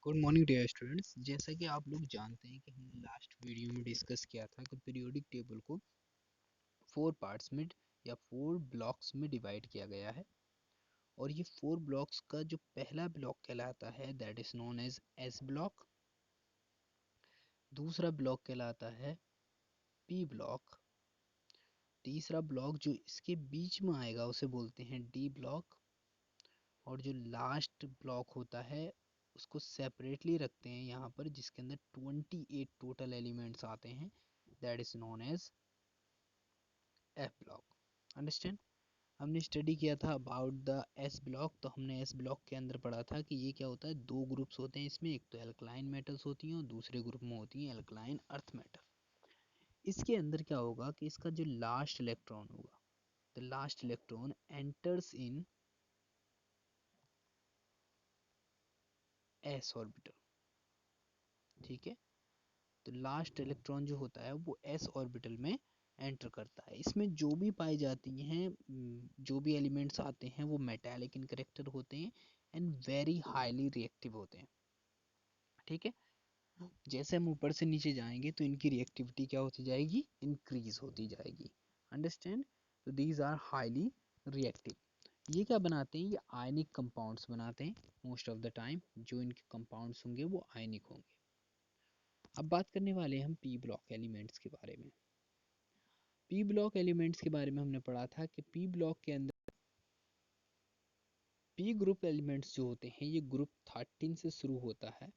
Good morning dear students. जैसा कि आप लोग जानते हैं कि हमने लास्ट वीडियो में डिस्कस किया था कि पीरियोडिक टेबल को 4 पार्ट्स में या 4 ब्लॉक्स में डिवाइड किया गया है। और ये 4 ब्लॉक्स का जो पहला ब्लॉक कहलाता है that is known as S block. दूसरा ब्लॉक कहलाता है पी ब्लॉक। तीसरा ब्लॉक जो इसके बीच में आएगा उसे बोलते हैं डी ब्लॉक। और जो लास्ट ब्लॉक होता है उसको सेपरेटली रखते हैं यहाँ पर, जिसके अंदर 28 टोटल एलिमेंट्स आते हैं, that is known as F block. Understand. हमने स्टडी किया था अबाउट द एस ब्लॉक। तो हमने एस ब्लॉक के अंदर पढ़ा था कि ये क्या होता है, 2 ग्रुप्स होते हैं इसमें। एक तो एल्कलाइन मेटल्स होती हैं और दूसरे ग्रुप में होती हैं एल्कलाइन अर्थ मेटल। इसके अंदर क्या होगा कि इसका जो लास्ट इलेक्ट्रॉन होगा, the last electron enters in S orbital. ठीक है, तो लास्ट इलेक्ट्रॉन जो होता है वो एस ऑर्बिटल में एंटर करता है। इसमें जो भी पाई जाती हैं, जो भी एलिमेंट्स आते हैं वो मेटालिक इन करेक्टर होते हैं एंड वेरी हाईली रिएक्टिव होते हैं। ठीक है, जैसे हम ऊपर से नीचे जाएंगे तो इनकी रिएक्टिविटी क्या होती जाएगी, इंक्रीज होती जाएगी। अंडरस्टैंड। तो दीज आर हाईली रिएक्टिव। ये क्या बनाते हैं, ये आयनिक कंपाउंड्स बनाते हैं मोस्ट ऑफ द टाइम। जो इनके कंपाउंड्स होंगे वो आयनिक होंगे। अब बात करने वाले हैं हम पी ब्लॉक एलिमेंट्स के बारे में। पी ब्लॉक एलिमेंट्स के बारे में हमने पढ़ा था कि पी ब्लॉक के अंदर पी ग्रुप एलिमेंट्स जो होते हैं ये ग्रुप 13 से शुरू होता है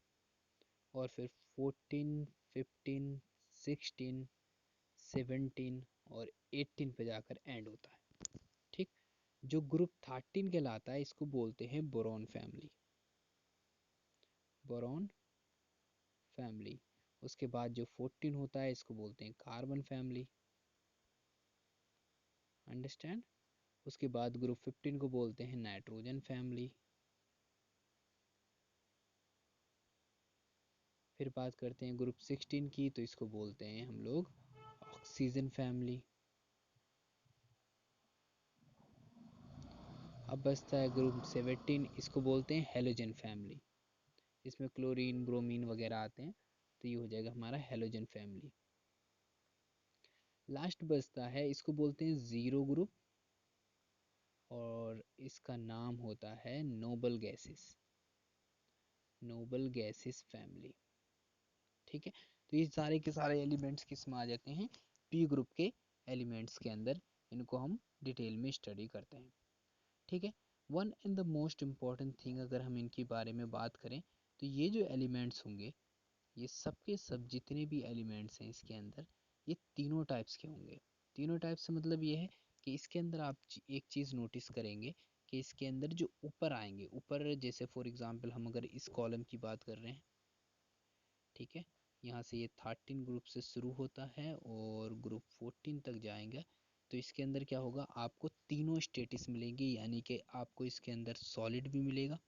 और फिर 14, 15, 16, 17 और 18 पे जाकर एंड होता है। ठीक, जो ग्रुप 13 कहलाता है इसको बोलते हैं बोरॉन फैमिली। Boron family. उसके बाद जो 14 होता है इसको बोलते हैं कार्बन फैमिली। अंडरस्टैंड। उसके बाद ग्रुप 15 को बोलते हैं नाइट्रोजन फैमिली। फिर बात करते हैं ग्रुप 16 की, तो इसको बोलते हैं हम लोग ऑक्सीजन फैमिली। अब बचता है ग्रुप 17, इसको बोलते हैं हेलोजन फैमिली। इसमें क्लोरीन ब्रोमीन वगैरह आते हैं, तो ये हो जाएगा हमारा हेलोजन फैमिली। लास्ट बचता है, इसको बोलते हैं जीरो ग्रुप और इसका नाम होता है noble gases. Noble gases family. ठीक है, तो ये सारे के सारे एलिमेंट्स किस में आ जाते हैं, पी ग्रुप के एलिमेंट्स के अंदर। इनको हम डिटेल में स्टडी करते हैं। ठीक है, one and the most important thing अगर हम इनके बारे में बात करें तो ये जो एलिमेंट्स होंगे, ये सब के सब जितने भी एलिमेंट्स हैं इसके अंदर, ये तीनों टाइप्स के होंगे। तीनों टाइप्स से मतलब ये है कि इसके अंदर आप एक चीज़ नोटिस करेंगे कि इसके अंदर जो ऊपर आएंगे, ऊपर जैसे फॉर एग्जांपल हम अगर इस कॉलम की बात कर रहे हैं, ठीक है, यहाँ से ये 13 ग्रुप से शुरू होता है और ग्रुप 14 तक जाएंगे। तो इसके अंदर क्या होगा, आपको तीनों स्टेटस मिलेंगे, यानी कि आपको इसके अंदर सॉलिड भी मिलेगा,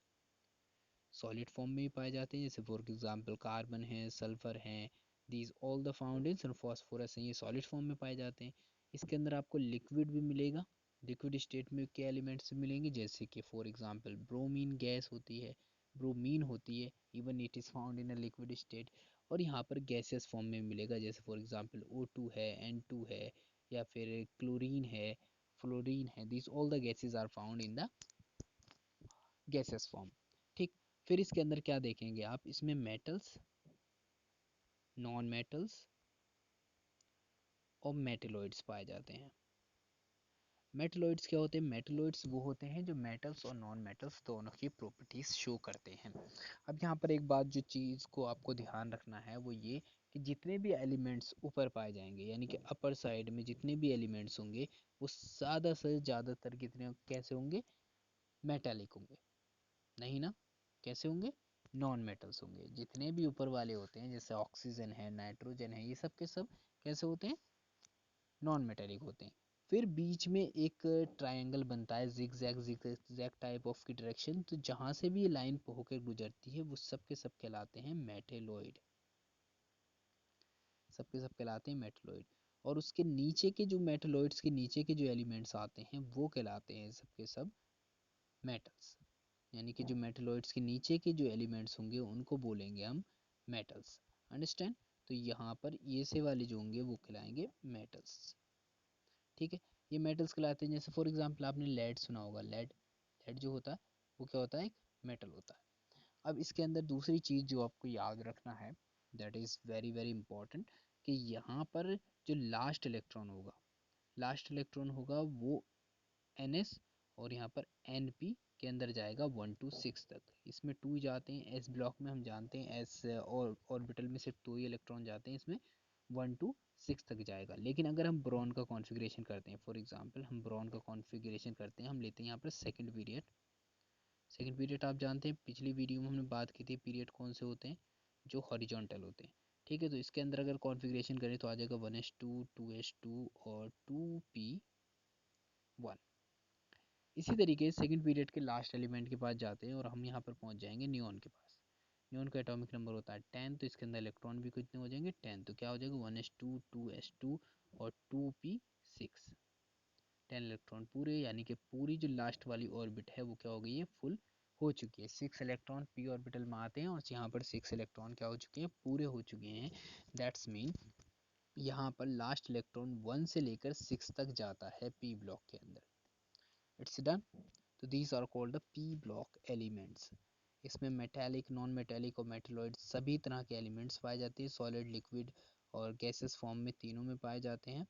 सॉलिड फॉर्म में भी पाए जाते हैं, जैसे फॉर एग्जांपल कार्बन है, सल्फर है, दीज ऑल द फाउंडेन्स और फॉस्फोरस हैं, ये सॉलिड फॉर्म में पाए जाते हैं। इसके अंदर आपको लिक्विड भी मिलेगा, लिक्विड स्टेट में के एलिमेंट्स मिलेंगे, जैसे कि फॉर एग्जांपल ब्रोमीन गैस होती है, ब्रोमीन होती है, even it is found in a liquid state. और यहाँ पर गैसेस फॉर्म में मिलेगा, जैसे फॉर एग्जांपल O2 है, N2 है, या फिर क्लोरीन है, फ्लोरीन है, this all the gases are found in the gases form. ठीक, फिर इसके अंदर क्या देखेंगे आप, इसमें मेटल्स, नॉन मेटल्स और मेटेलॉइड्स पाए जाते हैं। मेटेलॉइड्स क्या होते हैं, मेटेलॉइड्स वो होते हैं जो मेटल्स और नॉन मेटल्स दोनों की प्रॉपर्टीज शो करते हैं। अब यहाँ पर एक बात जो चीज़ को आपको ध्यान रखना है वो ये कि जितने भी एलिमेंट्स ऊपर पाए जाएंगे, यानी कि अपर साइड में जितने भी एलिमेंट्स होंगे वो ज़्यादा से ज़्यादातर कितने कैसे होंगे, मेटालिक होंगे। नहीं ना, कैसे होंगे, नॉन मेटल्स होंगे। जितने भी ऊपर वाले होते हैं जैसे ऑक्सीजन है, नाइट्रोजन है, ये सब के सब कैसे होते हैं, नॉन मेटेलिक होते हैं। फिर बीच में एक ट्रायंगल बनता है, जिग जैग टाइप ऑफ की डायरेक्शन, तो जहाँ से भी ये लाइन होकर गुजरती है वो सब के सब कहलाते हैं मेटेलॉइड। सब के सब कहलाते हैं मेटेलॉइड। और उसके नीचे के जो मेटेलॉइड्स के नीचे के जो एलिमेंट्स आते हैं वो कहलाते हैं सब के सब मेटल्स। यानी कि जो मेटलॉइड्स के नीचे के जो एलिमेंट्स होंगे उनको बोलेंगे हम मेटल्स। अंडरस्टैंड? तो यहाँ पर ये से वाले जो होंगे वो कहलाएंगे मेटल्स। ठीक है, ये मेटल्स कहलाते हैं। जैसे फॉर एग्जांपल आपने लेड सुना होगा, लेड, लेड जो होता है वो क्या होता है, एक मेटल होता है। अब इसके अंदर दूसरी चीज़ जो आपको याद रखना है, that is very very important, कि यहाँ पर जो लास्ट इलेक्ट्रॉन होगा वो NS, और यहाँ पर NP के अंदर जाएगा 1 to 6 तक। इसमें 2 जाते हैं, S ब्लॉक में हम जानते हैं S और ऑर्बिटल में सिर्फ 2 ही इलेक्ट्रॉन जाते हैं, इसमें 1 to 6 तक जाएगा। लेकिन अगर हम ब्रॉन का कॉन्फ़िगरेशन करते हैं, फॉर एग्जांपल हम ब्रॉन का कॉन्फ़िगरेशन करते हैं, हम लेते हैं यहाँ पर सेकंड पीरियड। सेकंड पीरियड आप जानते हैं, पिछली वीडियो में हमने बात की थी पीरियड कौन से होते हैं, जो हॉरिजॉन्टल होते हैं। ठीक है, तो इसके अंदर अगर कॉन्फ़िगरेशन करें तो आ जाएगा 1s2 2s2 और 2p1। इसी तरीके से सेकंड पीरियड के लास्ट एलिमेंट के पास जाते हैं और हम यहाँ पर पहुँच जाएंगे नियॉन के पास। नियॉन का एटॉमिक नंबर होता है 10, तो इसके अंदर इलेक्ट्रॉन भी कितने हो जाएंगे, 10। तो क्या हो जाएगा 1s2 2s2 और 2p6, 10 इलेक्ट्रॉन पूरे, यानी कि पूरी जो लास्ट वाली ऑर्बिट है वो क्या हो गई है, फुल हो चुकी है। 6 इलेक्ट्रॉन p ऑर्बिटल में आते हैं और यहाँ पर 6 इलेक्ट्रॉन क्या हो चुके हैं, पूरे हो चुके हैं। दैट्स मीन यहाँ पर लास्ट इलेक्ट्रॉन 1 से लेकर 6 तक जाता है p ब्लॉक के अंदर। It's done. तो these are called the p block elements. इसमें मेटेलिक, नॉन मेटेलिक और मेटेलॉइड सभी तरह के एलिमेंट्स पाए जाते हैं, सॉलिड, लिक्विड और गैसेस फॉर्म में, तीनों में पाए जाते हैं।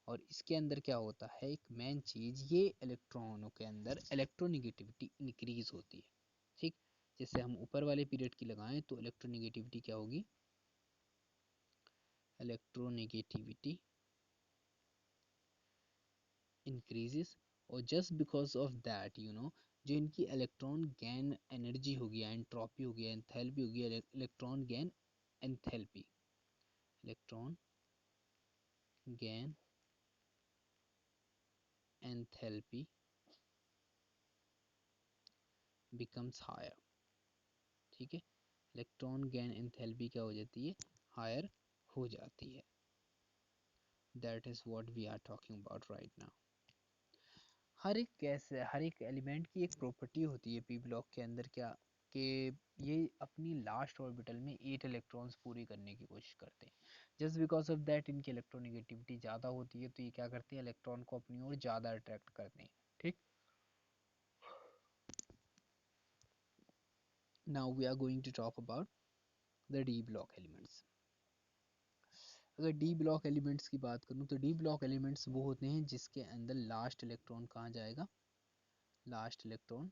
और इसके अंदर क्या होता है, एक मेन चीज़, ये इलेक्ट्रॉनों के अंदर इलेक्ट्रोनेगेटिविटी इंक्रीज होती है। ठीक, जैसे हम ऊपर वाले पीरियड की लगाएं तो इलेक्ट्रोनेगेटिविटी क्या होगी, इलेक्ट्रोनेगेटिविटी इंक्रीजेस। और जस्ट बिकॉज ऑफ दैट जो इनकी इलेक्ट्रॉन गैन एनर्जी होगी, एंट्रोपी होगी, एंथैल्पी होगी, electron gain enthalpy, electron gain enthalpy becomes higher. ठीक है, इलेक्ट्रॉन गैन एंथैल्पी क्या हो जाती है, हायर हो जाती है। That is what we are talking about right now. हर एक गैस, हर एक एलिमेंट की एक प्रॉपर्टी होती है पी ब्लॉक के अंदर, क्या कि ये अपनी लास्ट ऑर्बिटल में 8 इलेक्ट्रॉन्स पूरी करने की कोशिश करते हैं। जस्ट बिकॉज ऑफ दैट इनकी इलेक्ट्रोनेगेटिविटी ज़्यादा होती है, तो ये क्या करते हैं, इलेक्ट्रॉन को अपनी ओर ज़्यादा अट्रैक्ट करते हैं। ठीक, now we are going to talk about the D block elements. अगर डी ब्लॉक एलिमेंट्स की बात करूँ तो डी ब्लॉक एलिमेंट्स वो होते हैं जिसके अंदर लास्ट इलेक्ट्रॉन कहाँ जाएगा, last electron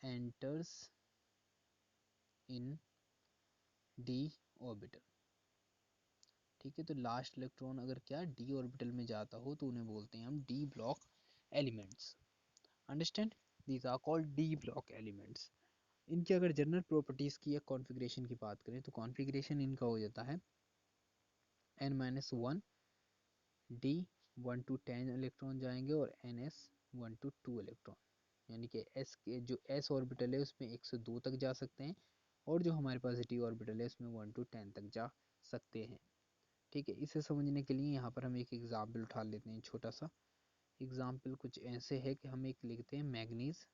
enters in D orbital. ठीक है, तो लास्ट इलेक्ट्रॉन अगर क्या डी ऑर्बिटल में जाता हो तो उन्हें बोलते हैं हम D block elements. Understand? These are called D block elements. इनकी अगर जनरल प्रॉपर्टीज की या कॉन्फ़िगरेशन की बात करें तो कॉन्फ़िगरेशन इनका हो जाता है n-1 डी, 1 to 10 इलेक्ट्रॉन जाएंगे, और ns 1 to 2 इलेक्ट्रॉन, यानी कि s के जो s ऑर्बिटल है उसमें 1 से 2 तक जा सकते हैं, और जो हमारे पास d ऑर्बिटल है उसमें 1 to 10 तक जा सकते हैं। ठीक है, इसे समझने के लिए यहाँ पर हम एक एग्जाम्पल उठा लेते हैं, छोटा सा एग्जाम्पल कुछ ऐसे है कि हम एक लिखते हैं मैग्नीज।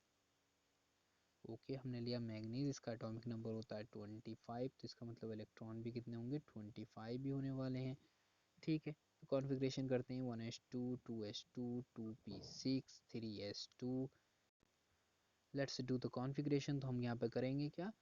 ओके, हमने लिया मैग्नीज, इसका एटॉमिक नंबर होता है 25, तो इसका मतलब इलेक्ट्रॉन भी कितने होंगे, 25 भी होने वाले हैं। ठीक है, तो कॉन्फ़िगरेशन करते हैं 1s2 2s2 2p6 3s2। Let's do the configuration. तो हम यहाँ पे करेंगे क्या,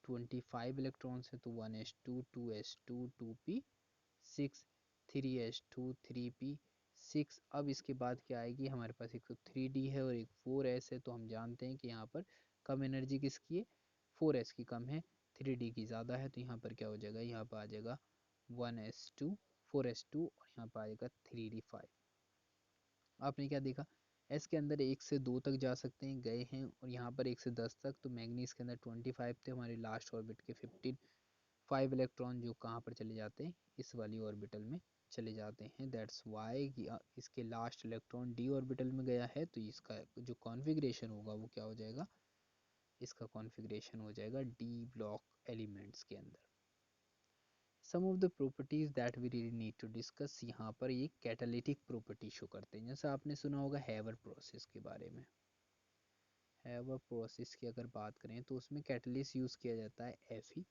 25 इलेक्ट्रॉन्स है तो 1s2 2s2 2p6 3s2 3p6। अब इसके बाद क्या आएगी, हमारे पास एक तो 3d है और एक 4s है, तो हम जानते हैं कि यहाँ पर कम एनर्जी किसकी है, 4s की कम है, 3d की ज़्यादा है, तो यहाँ पर क्या हो जाएगा, यहाँ पर आ जाएगा 1s2 4s2 और यहाँ पर आएगा 3d5। आपने क्या देखा, एस के अंदर 1 से 2 तक जा सकते हैं, गए हैं, और यहाँ पर 1 से 10 तक, तो मैग्नीज के अंदर 25 थे, हमारे लास्ट ऑर्बिट के 15 5 इलेक्ट्रॉन जो कहाँ पर चले जाते हैं, इस वाली ऑर्बिटल में चले जाते हैं। दैट्स वाई कि इसके लास्ट इलेक्ट्रॉन डी ऑर्बिटल में गया है, तो इसका जो कॉन्फ़िगरेशन होगा वो क्या हो जाएगा, इसका कॉन्फ़िगरेशन हो जाएगा डी ब्लॉक एलिमेंट्स के अंदर। Some of the properties that we really need to discuss, यहाँ पर ये कैटालिटिक प्रॉपर्टी शो करते हैं। जैसे आपने सुना होगा हैवर प्रोसेस के बारे में, हैवर प्रोसेस की अगर बात करें तो उसमें कैटलिस्ट यूज़ किया जाता है Fe,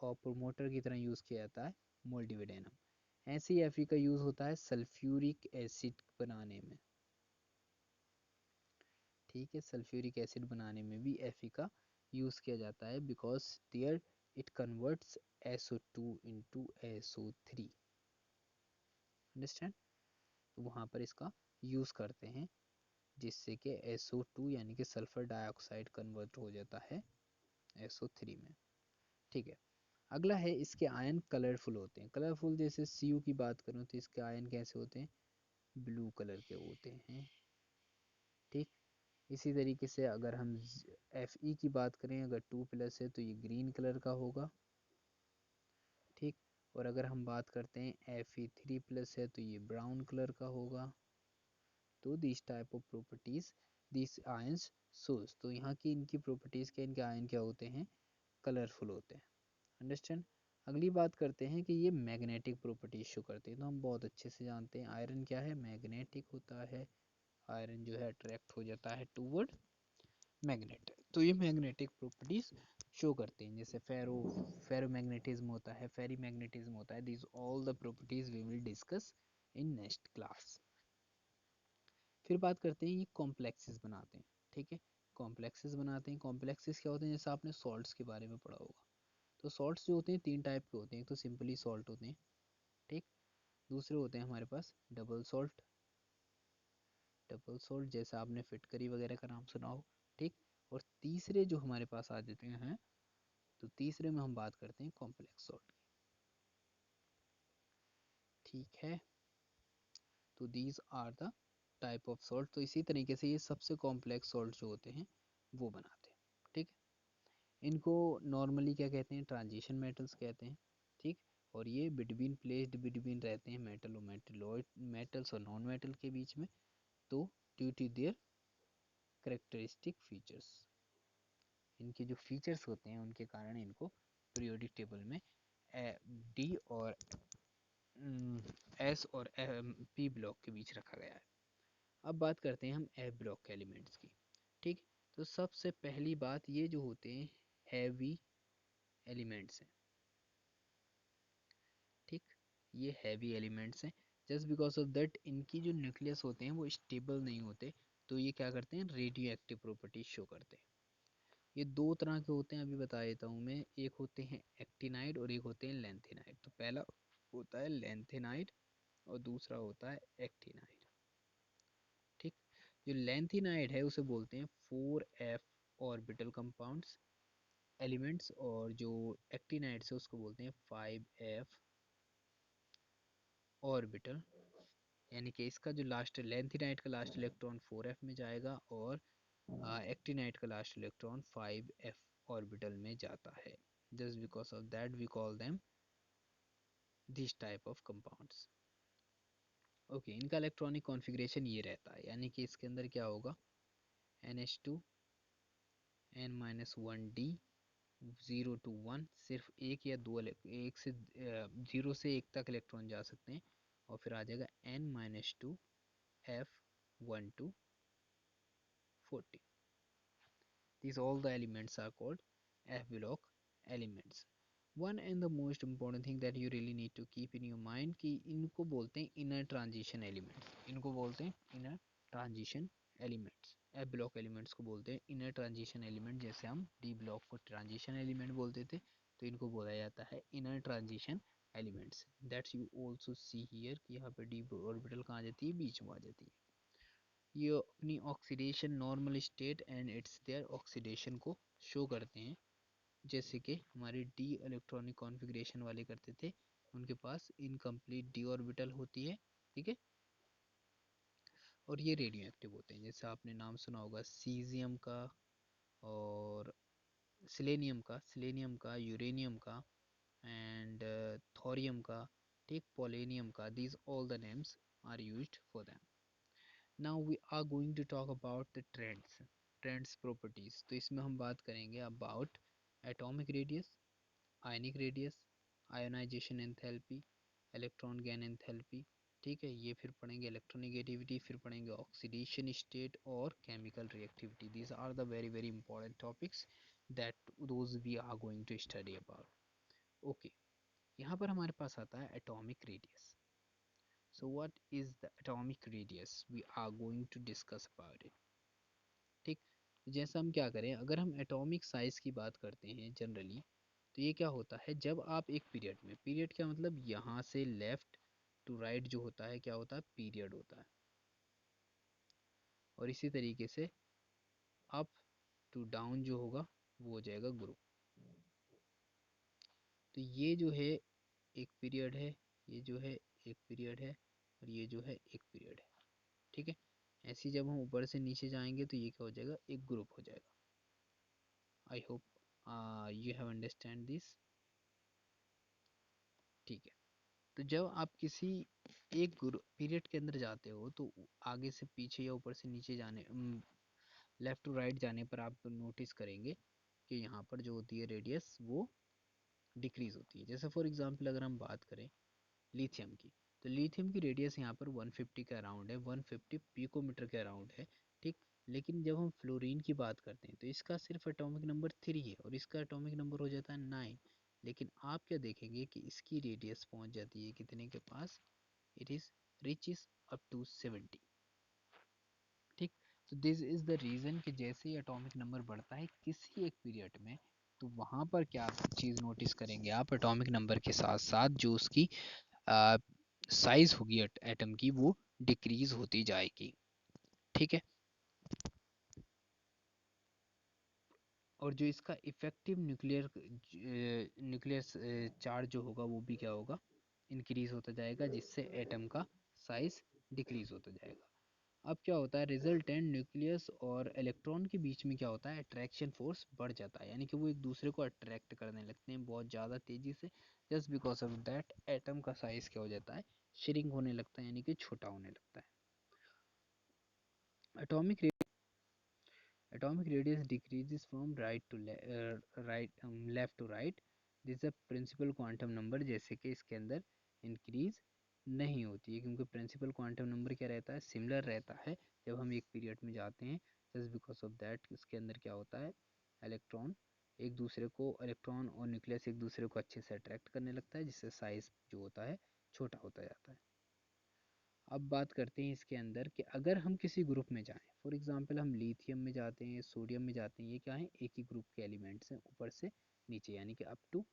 और प्रोमोटर की तरह यूज़ किया जाता है मोल्डिविडेनम। ऐसे ही Fe का यूज़ होता है सल्फ्यूरिक एसिड बनाने में, ठीक है, सल्फ्यूरिक एसिड बनाने में भी Fe का यूज़ किया जाता है, because there it converts SO2 into SO3, understand. तो वहाँ पर इसका यूज़ करते हैं, जिससे कि SO2 यानी कि सल्फर डाइऑक्साइड कन्वर्ट हो जाता है SO3 में, ठीक है। अगला है इसके आयन कलरफुल होते हैं। कलरफुल जैसे Cu की बात करूँ तो इसके आयन कैसे होते हैं, ब्लू कलर के होते हैं, ठीक। इसी तरीके से अगर हम Fe की बात करें, अगर 2+ है तो ये ग्रीन कलर का होगा, ठीक। और अगर हम बात करते हैं Fe3+ है तो ये ब्राउन कलर का होगा। तो this type of properties this ions shows, तो यहाँ की इनकी प्रॉपर्टीज क्या, इनके आयन क्या होते हैं, कलरफुल होते हैं, अंडरस्टैंड। अगली बात करते हैं कि ये मैग्नेटिक प्रॉपर्टीज शो करते हैं, तो हम बहुत अच्छे से जानते हैं आयरन क्या है, मैग्नेटिक होता है। आयरन जो है अट्रैक्ट हो जाता है टूवर्ड मैग्नेट, तो ये मैग्नेटिक प्रॉपर्टीज शो करते हैं। जैसे फेरोमैग्नेटिज्म होता है, फेरी मैग्नेटिज्म होता है। This all the properties we will discuss in next class. फिर बात करते हैं ये कॉम्प्लेक्सेस बनाते हैं, ठीक है। कॉम्प्लेक्सेस बनाते हैं, कॉम्प्लेक्सेस क्या होते हैं, जैसे आपने सॉल्ट्स के बारे में पढ़ा होगा। तो सॉल्ट्स जो होते हैं 3 टाइप के होते हैं, एक तो सिंपली सॉल्ट होते हैं, ठीक। दूसरे होते हैं हमारे पास डबल सॉल्ट, डबल सॉल्ट जैसे आपने फिटकरी वगैरह का नाम सुना हो, ठीक। और तीसरे जो हमारे पास आ जाते हैं, तो तीसरे में हम बात करते हैं कॉम्प्लेक्स सॉल्ट की, ठीक है। तो these are the type of salt. तो इसी तरीके से ये सबसे कॉम्प्लेक्स सॉल्ट जो होते हैं वो बनाते हैं, ठीक है। इनको नॉर्मली क्या कहते हैं, ट्रांजिशन मेटल्स कहते हैं, ठीक। और ये बिटवीन प्लेस्ड बिटवीन रहते हैं मेटल और मेटलॉइड, मेटल्स और नॉन मेटल के बीच में। तो due to their characteristic features, इनके जो फीचर्स होते हैं उनके कारण इनको पीरियोडिक टेबल में डी और एस और पी ब्लॉक के बीच रखा गया है। अब बात करते हैं हम एफ ब्लॉक के एलिमेंट्स की, ठीक। तो सबसे पहली बात, ये जो होते हैं हैवी एलिमेंट्स हैं, ठीक। ये हैवी एलिमेंट्स हैं, जस्ट बिकॉज ऑफ दैट इनकी जो न्यूक्लियस होते हैं वो स्टेबल नहीं होते, तो ये क्या करते हैं, रेडियो एक्टिव प्रॉपर्टीज शो करते हैं। ये 2 तरह के होते हैं, अभी बता देता हूँ मैं। एक होते हैं एक्टिनाइड और एक होते हैं लेंथेनाइड। तो पहला होता है लेंथेनाइड और दूसरा होता है एक्टिनाइड, ठीक। जो लेंथेनाइड है उसे बोलते हैं 4f ऑर्बिटल कंपाउंड्स एलिमेंट्स, और जो एक्टिनाइड है उसको बोलते हैं 5f ऑर्बिटल, यानी कि इसका जो लास्ट लेंथेनाइड का लास्ट इलेक्ट्रॉन 4f में जाएगा और एक्टिनाइड का लास्ट इलेक्ट्रॉन 5f ऑर्बिटल में जाता है। Just because of that we call them this type of compounds, okay. इनका इलेक्ट्रॉनिक कॉन्फ़िगरेशन ये रहता है, यानी कि इसके अंदर क्या होगा, NH2 N-1D 0 to 1, सिर्फ एक या दो एक से 0 से 1 तक इलेक्ट्रॉन जा सकते हैं, और फिर आ जाएगा N-2 F1 to 40। These all the elements are called F block elements. One and the most important thing that you really need to keep in your mind कि इनको बोलते हैं inner transition elements, इनको बोलते हैं inner transition elements। F block elements को बोलते हैं inner transition element, जैसे हम D block को transition element बोलते थे, तो इनको बोला जाता है inner transition elements। That's you also see here कि यहाँ पे D orbital कहाँ आ जाती है, बीच में आ जाती है। ये अपनी oxidation normal state and its their oxidation को शो करते हैं, जैसे कि हमारे डी इलेक्ट्रॉनिक कॉन्फ़िगरेशन वाले करते थे, उनके पास इनकम्प्लीट डी ऑर्बिटल होती है, ठीक है। और ये रेडियो एक्टिव होते हैं, जैसे आपने नाम सुना होगा सीजियम का और सिलेनियम का, यूरेनियम का एंड थोरियम का, ठीक, पोलेनियम का। These all the names are used for them. Now we are going to talk about the trends properties. तो इसमें हम बात करेंगे about atomic radius, ionic radius, ionization enthalpy, electron gain enthalpy, ठीक है, ये फिर पढ़ेंगे इलेक्ट्रोनेगेटिविटी, फिर पढ़ेंगे ऑक्सीडेशन स्टेट और chemical reactivity. These are the very very important topics that those we are going to study about. Okay, यहाँ पर हमारे पास आता है atomic radius. So what is the atomic radius, we are going to discuss about it. ठीक, जैसा हम क्या करें, अगर हम एटॉमिक साइज की बात करते हैं जनरली, तो ये क्या होता है, जब आप एक पीरियड में, पीरियड क्या मतलब, यहाँ से लेफ्ट टू राइट जो होता है क्या होता है, पीरियड होता है, और इसी तरीके से अप टू डाउन जो होगा वो हो जाएगा ग्रुप। तो ये जो है एक पीरियड है, ये जो है एक पीरियड है, और ये जो है एक पीरियड है। ठीक है, ऐसे जब हम ऊपर से नीचे जाएंगे तो ये क्या हो जाएगा, एक ग्रुप हो जाएगा। I hope you have understand this. ठीक है, तो जब आप किसी एक पीरियड के अंदर जाते हो तो आगे से पीछे या ऊपर से नीचे जाने, लेफ्ट टू राइट जाने पर आप नोटिस करेंगे कि यहाँ पर जो होती है रेडियस वो डिक्रीज होती है। जैसे फॉर एग्जांपल अगर हम बात करें लिथियम की, तो लिथियम की रेडियस यहाँ पर 150 के अराउंड है, 150 पिकोमीटर के अराउंड है। ठीक, लेकिन जब हम फ्लोरीन की बात करते हैं तो इसका सिर्फ एटॉमिक नंबर 3 है और इसका एटॉमिक नंबर हो जाता है 9। लेकिन आप क्या देखेंगे कि इसकी रेडियस पहुंच जाती है कितने के पास, it is reaches up to 70। ठीक, तो दिस इज द रीजन कि जैसे ही एटॉमिक नंबर बढ़ता है किसी एक पीरियड में, तो वहां पर क्या चीज नोटिस करेंगे आप, एटॉमिक नंबर के साथ साथ जो उसकी साइज होगी एटम की वो डिक्रीज होती जाएगी। ठीक है, और जो इसका इफेक्टिव न्यूक्लियर चार्ज जो होगा वो भी क्या होगा, इंक्रीज होता जाएगा, जिससे एटम का साइज डिक्रीज होता जाएगा। अब क्या होता है, रिजल्टेंट न्यूक्लियस और इलेक्ट्रॉन के बीच में क्या होता है, अट्रैक्शन फोर्स बढ़ जाता है, यानी कि वो एक दूसरे को अट्रैक्ट करने लगते हैं बहुत ज़्यादा तेजी से। Just because of that atom का साइज क्या हो जाता है, श्रिंक होने लगता है, यानी कि छोटा होने लगता है। Atomic atomic radius decreases from left to right. This is a principal quantum number, जैसे कि इसके अंदर इंक्रीज नहीं होती है क्योंकि प्रिंसिपल क्वांटम नंबर क्या रहता है, सिमिलर रहता है जब हम एक पीरियड में जाते हैं। जस्ट बिकॉज ऑफ दैट इसके अंदर क्या होता है, इलेक्ट्रॉन एक दूसरे को, इलेक्ट्रॉन और न्यूक्लियस एक दूसरे को अच्छे से अट्रैक्ट करने लगता है, जिससे साइज जो होता है छोटा होता जाता है। अब बात करते हैं इसके अंदर कि अगर हम किसी ग्रुप में जाएं, फॉर एग्जांपल हम लिथियम में जाते हैं, सोडियम में जाते हैं, ये क्या है, एक ही ग्रुप के एलिमेंट्स हैं, ऊपर से नीचे यानी कि अप टू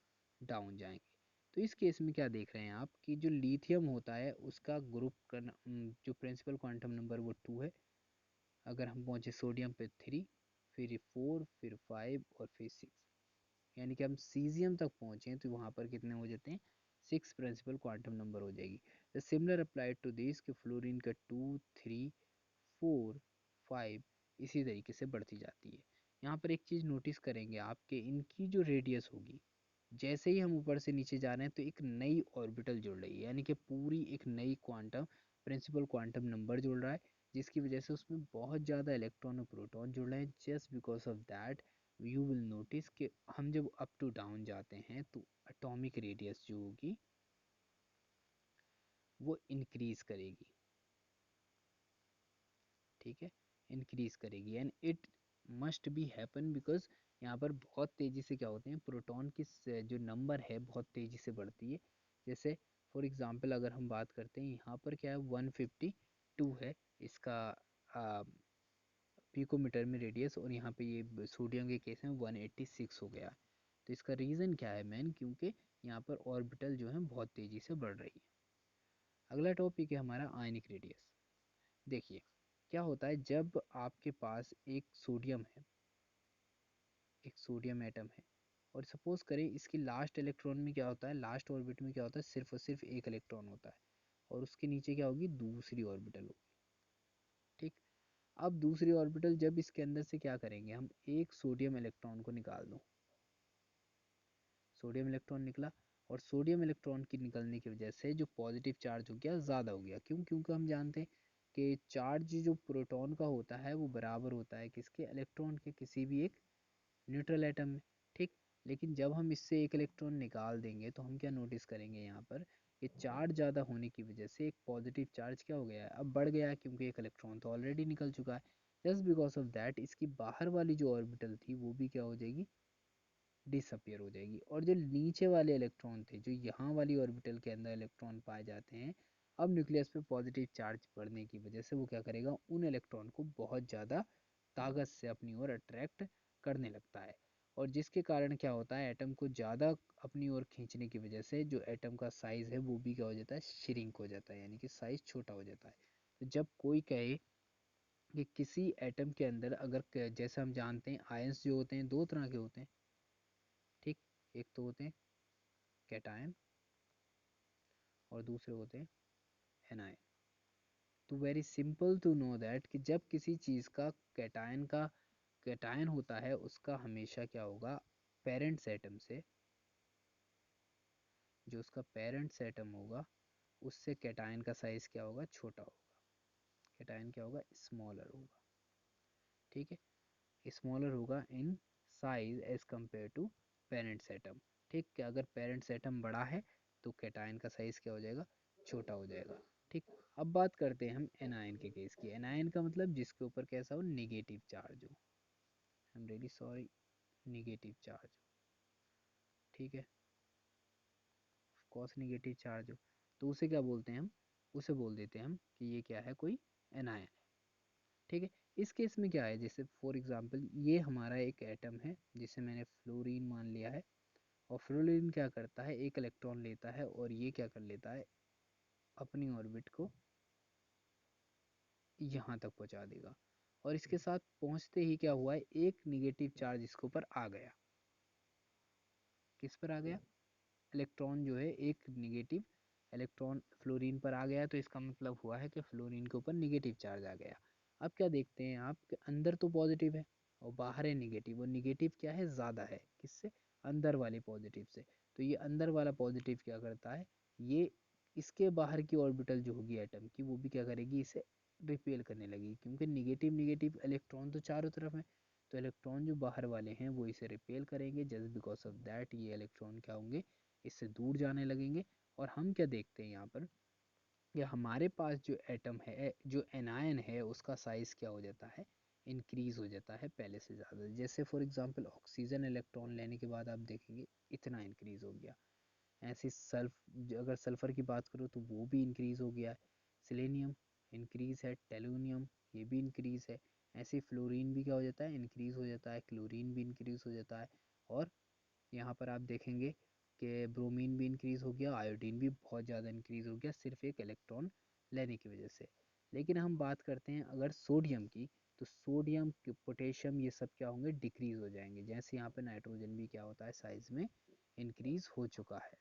डाउन जाएंगे। तो इस केस में क्या देख रहे हैं आप कि जो लिथियम होता है उसका ग्रुप का जो प्रिंसिपल क्वांटम नंबर वो 2 है। अगर हम पहुंचे सोडियम पे 3, फिर 4, फिर 5 और फिर 6, यानी कि हम सीजियम तक पहुंचे तो वहां पर कितने हो जाते हैं, 6 प्रिंसिपल क्वांटम नंबर हो जाएगी। The similar applied to this कि फ्लोरीन का 2, 3, 4, 5 इसी तरीके से बढ़ती जाती है। यहाँ पर एक चीज़ नोटिस करेंगे आपके, इनकी जो रेडियस होगी, जैसे ही हम ऊपर से नीचे जा रहे हैं तो एक नई ऑर्बिटल जुड़ रही है, यानी कि पूरी एक नई क्वांटम प्रिंसिपल क्वांटम नंबर जुड़ रहा है, जिसकी वजह से उसमें बहुत ज़्यादा इलेक्ट्रॉन और प्रोटॉन जुड़ रहे हैं। Just because of that you will notice कि हम जब अप टू डाउन जाते हैं तो एटॉमिक रेडियस जो होगी वो इंक्रीज करेगी। ठीक है, इंक्रीज करेगी and it must be happen because यहाँ पर बहुत तेजी से क्या होते हैं, प्रोटॉन की जो नंबर है बहुत तेजी से बढ़ती है। जैसे फॉर एग्जांपल अगर हम बात करते हैं, यहाँ पर क्या है 152 है इसका पिकोमीटर में रेडियस, और यहाँ पे ये सोडियम के केस में 186 हो गया। तो इसका रीज़न क्या है मैन, क्योंकि यहाँ पर ऑर्बिटल जो है बहुत तेज़ी से बढ़ रही है। अगला टॉपिक है हमारा आयनिक रेडियस। देखिए क्या होता है, जब आपके पास एक सोडियम है, एक सोडियम एटम है, और सपोज करें इसकी लास्ट इलेक्ट्रॉन में क्या होता है, लास्ट ऑर्बिट में क्या होता है, सिर्फ और सिर्फ एक इलेक्ट्रॉन होता है, और उसके नीचे क्या होगी, दूसरी ऑर्बिटल होगी। ठीक, अब दूसरी ऑर्बिटल जब इसके अंदर से क्या करेंगे हम, एक सोडियम इलेक्ट्रॉन को निकाल दो, सोडियम इलेक्ट्रॉन निकला, और सोडियम इलेक्ट्रॉन की निकलने की वजह से जो पॉजिटिव चार्ज हो गया ज़्यादा हो गया। क्यों, क्योंकि हम जानते हैं कि चार्ज जो प्रोटॉन का होता है वो बराबर होता है किसके, इलेक्ट्रॉन के, किसी भी एक न्यूट्रल एटम में। ठीक, लेकिन जब हम इससे एक इलेक्ट्रॉन निकाल देंगे तो हम क्या नोटिस करेंगे यहाँ पर कि चार्ज ज़्यादा होने की वजह से एक पॉजिटिव चार्ज क्या हो गया है, अब बढ़ गया है, क्योंकि एक इलेक्ट्रॉन तो ऑलरेडी निकल चुका है। जस्ट बिकॉज ऑफ दैट इसकी बाहर वाली जो ऑर्बिटल थी वो भी क्या हो जाएगी, डिसअपियर हो जाएगी। और जो नीचे वाले इलेक्ट्रॉन थे, जो यहाँ वाली ऑर्बिटल के अंदर इलेक्ट्रॉन पाए जाते हैं, अब न्यूक्लियस पे पॉजिटिव चार्ज पड़ने की वजह से वो क्या करेगा, उन इलेक्ट्रॉन को बहुत ज़्यादा ताकत से अपनी ओर अट्रैक्ट करने लगता है। और जिसके कारण क्या होता है, एटम को ज़्यादा अपनी ओर खींचने की वजह से जो एटम का साइज़ है वो भी क्या हो जाता है, श्रिंक हो जाता है, यानी कि साइज़ छोटा हो जाता है। तो जब कोई कहे कि किसी एटम के अंदर अगर जैसे हम जानते हैं आयंस जो होते हैं दो तरह के होते हैं, ठीक, एक तो होते हैं कैटायन और दूसरे होते हैं एनायन। तो very simple to know that कि जब किसी चीज़ का कैटायन होता है उसका हमेशा क्या होगा, पेरेंट्स एटम से, जो उसका पेरेंट्स एटम होगा उससे कैटायन का साइज क्या होगा, छोटा होगा। कैटायन क्या होगा, स्मॉलर होगा। ठीक है, स्मॉलर होगा in size as compare to parents atom. ठीक है, अगर पेरेंट्स एटम बड़ा है तो कैटायन का साइज क्या हो जाएगा, छोटा हो जाएगा। ठीक, अब बात करते हैं हम एनायन के केस की। एनायन का मतलब जिसके ऊपर कैसा हो, निगेटिव चार्ज हो, I am really sorry, negative charge हो। ठीक है, कॉस निगेटिव चार्ज हो तो उसे क्या बोलते हैं हम, उसे बोल देते हैं हम कि ये क्या है, कोई एनायन है। ठीक है, इस केस में क्या है, जैसे फॉर एग्जांपल ये हमारा एक एटम है जिसे मैंने फ्लोरीन मान लिया है, और फ्लोरीन क्या करता है, एक इलेक्ट्रॉन लेता है और ये क्या कर लेता है, अपनी ऑर्बिट को यहाँ तक पहुँचा देगा। और इसके साथ पहुँचते ही क्या हुआ है, एक निगेटिव चार्ज इसके ऊपर आ गया। किस पर आ गया, इलेक्ट्रॉन जो है एक निगेटिव इलेक्ट्रॉन फ्लोरीन पर आ गया, तो इसका मतलब हुआ है कि फ्लोरीन के ऊपर निगेटिव चार्ज आ गया। अब क्या देखते हैं आप कि अंदर तो पॉजिटिव है और बाहर है निगेटिव, और निगेटिव क्या है, ज़्यादा है किससे, अंदर वाले पॉजिटिव से। तो ये अंदर वाला पॉजिटिव क्या करता है, ये इसके बाहर की ऑर्बिटल जो होगी एटम की वो भी क्या करेगी, इसे रिपेल करने लगेगी, क्योंकि निगेटिव निगेटिव इलेक्ट्रॉन तो चारों तरफ है, तो इलेक्ट्रॉन जो बाहर वाले हैं वो इसे रिपेल करेंगे। जस्ट बिकॉज ऑफ दैट ये इलेक्ट्रॉन क्या होंगे, इससे दूर जाने लगेंगे। और हम क्या देखते हैं यहाँ पर, या हमारे पास जो एटम है, जो एनायन है, उसका साइज क्या हो जाता है, इंक्रीज हो जाता है पहले से ज़्यादा। जैसे फॉर एग्जांपल ऑक्सीजन इलेक्ट्रॉन लेने के बाद आप देखेंगे इतना इंक्रीज हो गया। ऐसे अगर सल्फर की बात करो तो वो भी इंक्रीज हो गया है। सिलेनियम इंक्रीज है, टेलुनियम ये भी इंक्रीज है। ऐसे फ्लोरीन भी क्या हो जाता है, इंक्रीज हो जाता है, क्लोरीन भी इंक्रीज हो जाता है। और यहाँ पर आप देखेंगे कि ब्रोमीन भी इंक्रीज़ हो गया, आयोडीन भी बहुत ज़्यादा इंक्रीज़ हो गया सिर्फ एक इलेक्ट्रॉन लेने की वजह से। लेकिन हम बात करते हैं अगर सोडियम की, तो सोडियम पोटेशियम ये सब क्या होंगे, डिक्रीज़ हो जाएंगे। जैसे यहाँ पे नाइट्रोजन भी क्या होता है, साइज़ में इंक्रीज़ हो चुका है।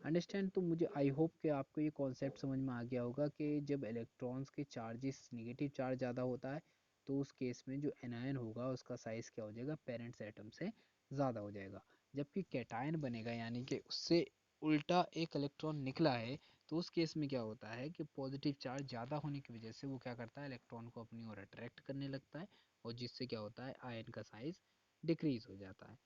अंडरस्टैंड, तो मुझे आई होप कि आपको ये कॉन्सेप्ट समझ में आ गया होगा कि जब इलेक्ट्रॉन्स के चार्जेस निगेटिव चार्ज ज़्यादा होता है तो उस केस में जो एनायन होगा उसका साइज़ क्या हो जाएगा, पेरेंट्स एटम से ज़्यादा हो जाएगा। जबकि कैटायन बनेगा, यानी कि उससे उल्टा एक इलेक्ट्रॉन निकला है, तो उस केस में क्या होता है कि पॉजिटिव चार्ज ज़्यादा होने की वजह से वो क्या करता है, इलेक्ट्रॉन को अपनी ओर अट्रैक्ट करने लगता है, और जिससे क्या होता है, आयन का साइज़ डिक्रीज़ हो जाता है।